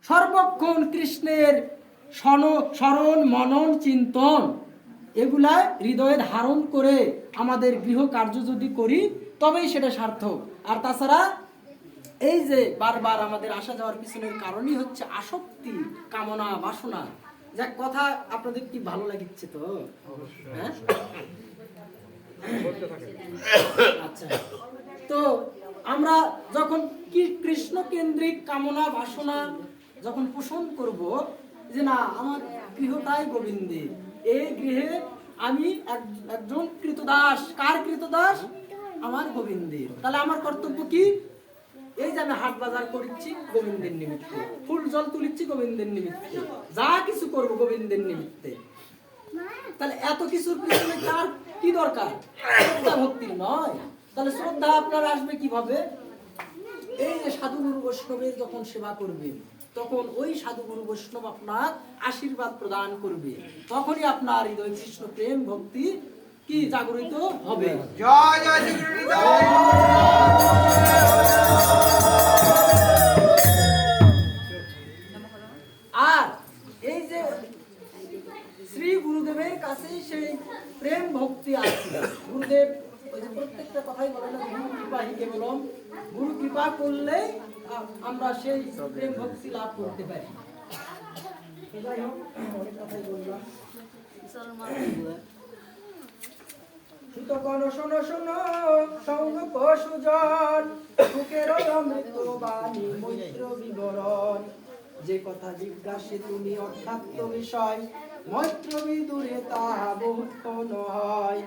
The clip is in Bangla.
সর্বক্ষণ কৃষ্ণের স্মরণ মনন চিন্তন এগুলা হৃদয়ে ধারণ করে আমাদের গৃহ কার্য যদি করি তবেই সেটা সার্থক। আর তাছাড়া এই যে বারবার আমাদের আসা যাওয়ার পিছনের কারণই হচ্ছে আসক্তি, কামনা, বাসনা। যাক, কথা আপনাদের কি ভালো লাগিচ্ছে তো? হ্যাঁ, আচ্ছা। তো আমরা যখন কি কৃষ্ণ কেন্দ্রিক কামনা বাসনা যখন পোষণ করব, যে না আমার গৃহটাই গোবিন্দের, এই গৃহে আমি একজন কৃতদাস। কার কৃতদাস? আমার গোবিন্দের। তাহলে আমার কর্তব্য কি? এই যে আমি হাট বাজার করছি গোবিন্দের নিমিত্তে, ফুল জল তুলিচ্ছি গোবিন্দের নিমিত্তে, যা কিছু করব গোবিন্দের নিমিত্তে। তাহলে এত কিছুর পিছনে কার কি দরকার? শ্রদ্ধা ভক্তির নয়। তাহলে শ্রদ্ধা আপনার আসবে কিভাবে? এই যে সাধু গুরু বৈষ্ণবের যখন সেবা করবে, তখন ওই সাধু গুরু বৈষ্ণব আপনার আশীর্বাদ প্রদান করবে, তখনই আপনার হৃদয় কৃষ্ণ প্রেম ভক্তি কি জাগরিত হবে। জয় জয় শ্রীকৃষ্ণ। আর এই যে শ্রী গুরুদেবের কাছে সেই প্রেম ভক্তি আছে। গুরুদেব ওই যে প্রত্যেকটা কথাই বলে না, গুরু কৃপা হি কেবলম, গুরু কৃপা করলে আমরা সেই প্রেম ভক্তি লাভ করতে পারি। যাই হোক, অনেক কথাই বললাম। সুতকণ শোনো শোনো সঙ্গ পশুজন, সুখের অমৃত বাণী মৈত্র বিবরণ। যে কথা জিজ্ঞাসে তুমি অর্থাৎ বিষয়, মৈত্র বিদুরে তাহা বহুক্ষণ হয়।